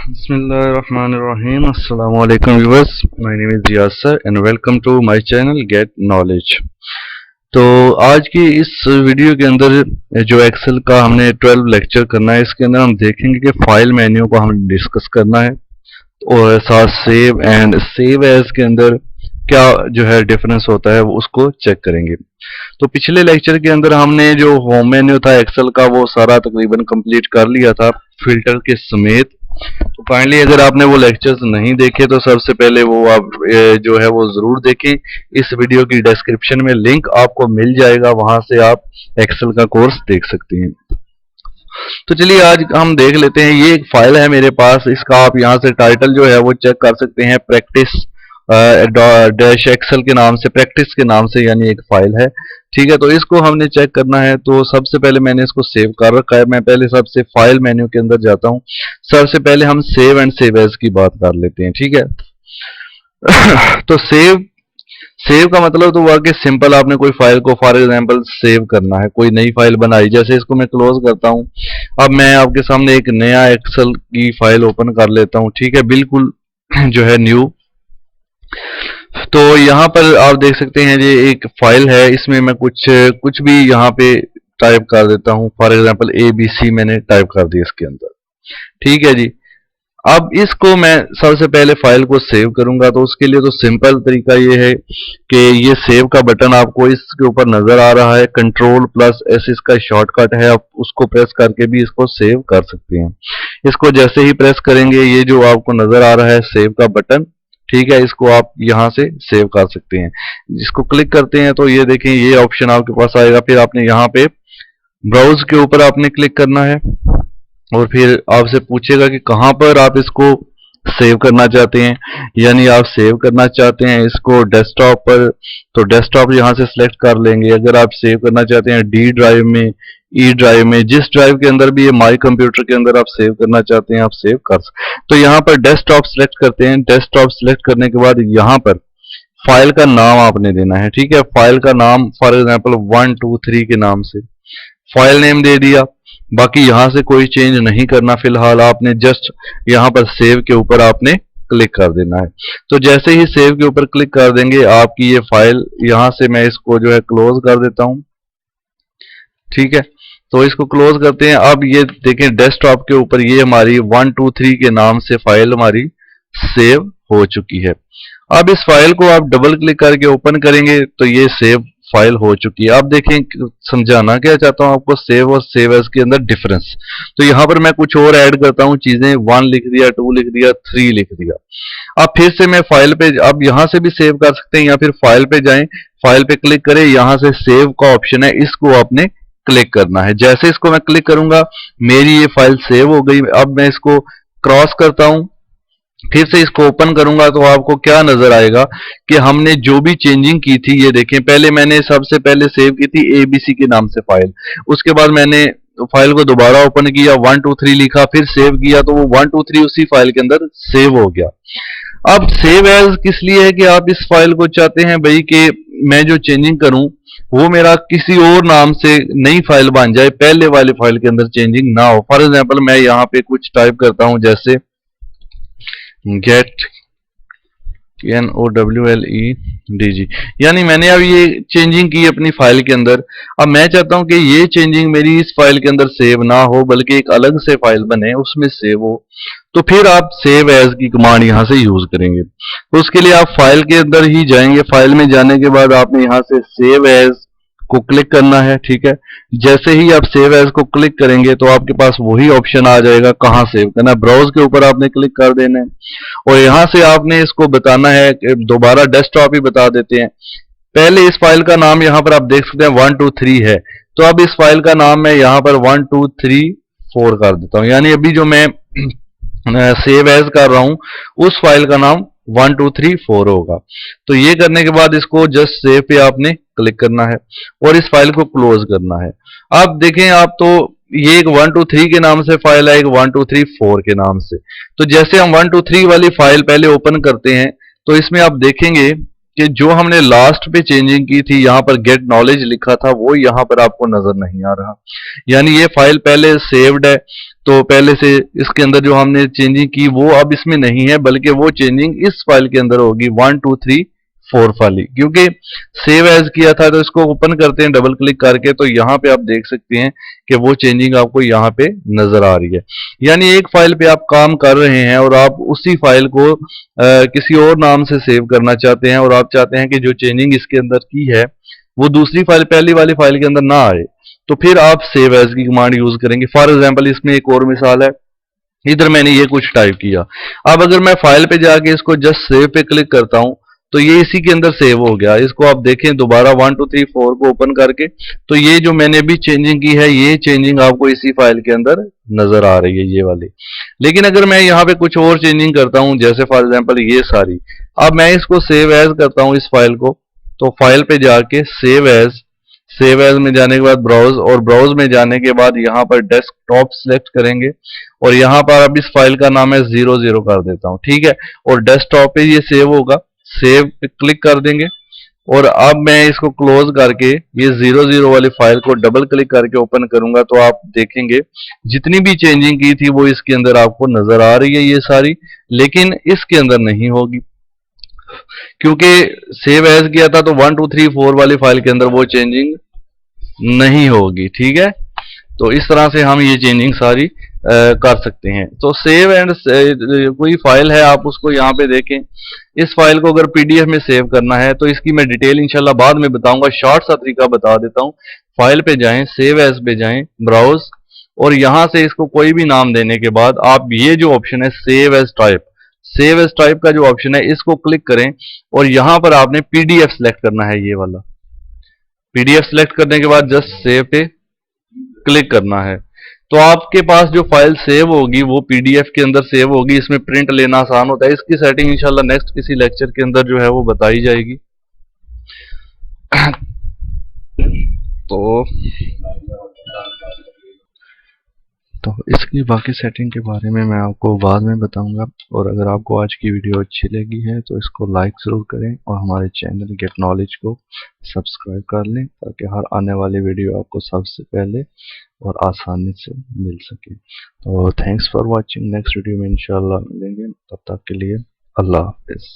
Bismillahirrahmanirrahim. Assalamu alaikum viewers. My name is Yasser and welcome to my channel Get Knowledge. तो आज की इस video के अंदर जो एक्सेल का हमने 12 लेक्चर करना है, इसके अंदर हम देखेंगे कि फाइल मेन्यू को हम डिस्कस करना है और साथ सेव एंड सेव एज के अंदर क्या जो है डिफरेंस होता है वो उसको चेक करेंगे। तो पिछले लेक्चर के अंदर हमने जो होम मेन्यू था एक्सेल का वो सारा तकरीबन कंप्लीट कर लिया था फिल्टर के समेत। तो फाइनली अगर आपने वो लेक्चर्स नहीं देखे तो सबसे पहले वो आप जो है वो जरूर देखें। इस वीडियो की डिस्क्रिप्शन में लिंक आपको मिल जाएगा, वहां से आप एक्सेल का कोर्स देख सकते हैं। तो चलिए आज हम देख लेते हैं। ये एक फाइल है मेरे पास, इसका आप यहाँ से टाइटल जो है वो चेक कर सकते हैं, प्रैक्टिस डैश एक्सेल के नाम से, प्रैक्टिस के नाम से, यानी एक फाइल है। ठीक है, तो इसको हमने चेक करना है। तो सबसे पहले मैंने इसको सेव कर रखा है। मैं पहले सबसे फाइल मेन्यू के अंदर जाता हूं। सबसे पहले हम सेव एंड सेव एज की बात कर लेते हैं। ठीक है तो सेव का मतलब तो हुआ कि सिंपल आपने कोई फाइल को फॉर एग्जांपल सेव करना है, कोई नई फाइल बनाई। जैसे इसको मैं क्लोज करता हूं, अब मैं आपके सामने एक नया एक्सेल की फाइल ओपन कर लेता हूं। ठीक है, बिल्कुल जो है न्यू। तो यहाँ पर आप देख सकते हैं ये एक फाइल है, इसमें मैं कुछ भी यहाँ पे टाइप कर देता हूँ। फॉर एग्जांपल ABC मैंने टाइप कर दिया इसके अंदर। ठीक है जी, अब इसको मैं सबसे पहले फाइल को सेव करूंगा। तो उसके लिए तो सिंपल तरीका ये है कि ये सेव का बटन आपको इसके ऊपर नजर आ रहा है, Ctrl+S इसका शॉर्टकट है। आप उसको प्रेस करके भी इसको सेव कर सकते हैं। इसको जैसे ही प्रेस करेंगे ये जो आपको नजर आ रहा है सेव का बटन, ठीक है, इसको आप यहां से सेव कर सकते हैं। इसको क्लिक करते हैं तो ये देखें ये ऑप्शन आपके पास आएगा। फिर आपने यहाँ पे ब्राउज के ऊपर आपने क्लिक करना है और फिर आपसे पूछेगा कि कहां पर आप इसको सेव करना चाहते हैं, यानी आप सेव करना चाहते हैं इसको डेस्कटॉप पर, तो डेस्कटॉप यहां से सिलेक्ट कर लेंगे। अगर आप सेव करना चाहते हैं डी ड्राइव में, ई ड्राइव में, जिस ड्राइव के अंदर भी ये माई कंप्यूटर के अंदर आप सेव करना चाहते हैं आप सेव कर सकते। तो यहाँ पर डेस्कटॉप सिलेक्ट करते हैं। डेस्कटॉप सिलेक्ट करने के बाद यहाँ पर फाइल का नाम आपने देना है। ठीक है, फाइल का नाम फॉर एग्जाम्पल 1 2 3 के नाम से फाइल नेम दे दिया। बाकी यहां से कोई चेंज नहीं करना फिलहाल, आपने जस्ट यहां पर सेव के ऊपर आपने क्लिक कर देना है। तो जैसे ही सेव के ऊपर क्लिक कर देंगे आपकी ये फाइल, यहां से मैं इसको जो है क्लोज कर देता हूं। ठीक है, तो इसको क्लोज करते हैं। अब ये देखें डेस्कटॉप के ऊपर ये हमारी 1 2 3 के नाम से फाइल हमारी सेव हो चुकी है। अब इस फाइल को आप डबल क्लिक करके ओपन करेंगे तो ये सेव फाइल हो चुकी है। अब देखें, समझाना क्या चाहता हूं आपको सेव और सेव एज के अंदर डिफरेंस। तो यहां पर मैं कुछ और ऐड करता हूं चीजें, 1 लिख दिया, 2 लिख दिया, 3 लिख दिया। अब फिर से मैं फाइल पे, अब यहां से भी सेव कर सकते हैं या फिर फाइल पे जाएं, फाइल पे क्लिक करें, यहां से सेव का ऑप्शन है, इसको आपने क्लिक करना है। जैसे इसको मैं क्लिक करूंगा मेरी ये फाइल सेव हो गई। अब मैं इसको क्रॉस करता हूं, फिर से इसको ओपन करूंगा तो आपको क्या नजर आएगा कि हमने जो भी चेंजिंग की थी, ये देखें, पहले मैंने सबसे पहले सेव की थी ABC के नाम से फाइल, उसके बाद मैंने फाइल को दोबारा ओपन किया, 1 2 3 लिखा, फिर सेव किया तो वो 1 2 3 उसी फाइल के अंदर सेव हो गया। अब सेव एज किस लिए है कि आप इस फाइल को चाहते हैं भाई कि मैं जो चेंजिंग करूं वो मेरा किसी और नाम से नई फाइल बन जाए, पहले वाली फाइल के अंदर चेंजिंग ना हो। फॉर एग्जाम्पल मैं यहाँ पे कुछ टाइप करता हूं, जैसे गेट NOWLEDG, यानी मैंने अब ये चेंजिंग की अपनी फाइल के अंदर। अब मैं चाहता हूं कि ये चेंजिंग मेरी इस फाइल के अंदर सेव ना हो बल्कि एक अलग से फाइल बने उसमें सेव हो। तो फिर आप सेव एज की कमांड यहां से यूज करेंगे। तो उसके लिए आप फाइल के अंदर ही जाएंगे। फाइल में जाने के बाद आपने यहां से सेव एज को क्लिक करना है। ठीक है, जैसे ही आप सेव एज को क्लिक करेंगे तो आपके पास वही ऑप्शन आ जाएगा कहां सेव करना है। ब्राउज के ऊपर आपने क्लिक कर देना है और यहां से आपने इसको बताना है कि दोबारा डेस्कटॉप ही बता देते हैं। पहले इस फाइल का नाम यहां पर आप देख सकते हैं 1 2 3 है, तो अब इस फाइल का नाम मैं यहां पर 1 2 3 4 कर देता हूं, यानी अभी जो मैं सेव एज कर रहा हूं उस फाइल का नाम 1 2 3 4 होगा। तो ये करने के बाद इसको जस्ट सेव पे आपने क्लिक करना है और इस फाइल को क्लोज करना है। अब देखें आप, तो ये एक 1 2 3 के नाम से फाइल है, एक 1 2 3 4 के नाम से। तो जैसे हम 1 2 3 वाली फाइल पहले ओपन करते हैं तो इसमें आप देखेंगे कि जो हमने लास्ट पे चेंजिंग की थी, यहाँ पर गेट नॉलेज लिखा था, वो यहाँ पर आपको नजर नहीं आ रहा। यानी ये फाइल पहले सेव्ड है, तो पहले से इसके अंदर जो हमने चेंजिंग की वो अब इसमें नहीं है, बल्कि वो चेंजिंग इस फाइल के अंदर होगी 1 2 3 4 वाली, क्योंकि सेव एज किया था। तो इसको ओपन करते हैं डबल क्लिक करके, तो यहाँ पे आप देख सकते हैं कि वो चेंजिंग आपको यहाँ पे नजर आ रही है। यानी एक फाइल पे आप काम कर रहे हैं और आप उसी फाइल को किसी और नाम से सेव करना चाहते हैं, और आप चाहते हैं कि जो चेंजिंग इसके अंदर की है वो दूसरी फाइल, पहली वाली फाइल के अंदर ना आए, तो फिर आप सेव एज की कमांड यूज करेंगे। फॉर एग्जांपल इसमें एक और मिसाल है, इधर मैंने ये कुछ टाइप किया। अब अगर मैं फाइल पे जाके इसको जस्ट सेव पे क्लिक करता हूं, तो ये इसी के अंदर सेव हो गया। इसको आप देखें दोबारा 1 2 3 4 को ओपन करके, तो ये जो मैंने भी चेंजिंग की है, ये चेंजिंग आपको इसी फाइल के अंदर नजर आ रही है, ये वाली। लेकिन अगर मैं यहाँ पे कुछ और चेंजिंग करता हूं, जैसे फॉर एग्जांपल ये सारी, अब मैं इसको सेव एज करता हूं इस फाइल को, तो फाइल पे जाके सेव एज में जाने के बाद ब्राउज, और ब्राउज में जाने के बाद यहाँ पर डेस्कटॉप सिलेक्ट करेंगे, और यहाँ पर अब इस फाइल का नाम है 00 कर देता हूँ, ठीक है। और डेस्कटॉप पे ये सेव होगा, सेव पे क्लिक कर देंगे, और अब मैं इसको क्लोज करके ये 00 वाली फाइल को डबल क्लिक करके ओपन करूंगा, तो आप देखेंगे जितनी भी चेंजिंग की थी वो इसके अंदर आपको नजर आ रही है ये सारी, लेकिन इसके अंदर नहीं होगी, क्योंकि सेव एज किया था तो 1 2 3 4 वाली फाइल के अंदर वो चेंजिंग नहीं होगी, ठीक है। तो इस तरह से हम ये चेंजिंग सारी कर सकते हैं। तो सेव एंड कोई फाइल है, आप उसको यहाँ पे देखें। इस फाइल को अगर पीडीएफ में सेव करना है तो इसकी मैं डिटेल इंशाल्लाह बाद में बताऊंगा, शॉर्ट सा तरीका बता देता हूँ। फाइल पे जाएं, सेव एज पे जाएं, ब्राउज, और यहां से इसको कोई भी नाम देने के बाद आप ये जो ऑप्शन है सेव एज टाइप का जो ऑप्शन है, इसको क्लिक करें, और यहां पर आपने पीडीएफ सेलेक्ट करना है, ये वाला पीडीएफ सेलेक्ट करने के बाद जस्ट सेव पे क्लिक करना है। तो आपके पास जो फाइल सेव होगी वो पीडीएफ के अंदर सेव होगी। इसमें प्रिंट लेना आसान होता है। इसकी सेटिंग इंशाल्लाह नेक्स्ट किसी लेक्चर के अंदर जो है वो बताई जाएगी। तो तो इसकी बाकी सेटिंग के बारे में मैं आपको बाद में बताऊंगा। और अगर आपको आज की वीडियो अच्छी लगी है तो इसको लाइक ज़रूर करें, और हमारे चैनल गेट नॉलेज को सब्सक्राइब कर लें, ताकि हर आने वाली वीडियो आपको सबसे पहले और आसानी से मिल सके। तो thanks for watching. Next video में इंशाल्लाह मिलेंगे, तब तक के लिए अल्लाह हाफिज़।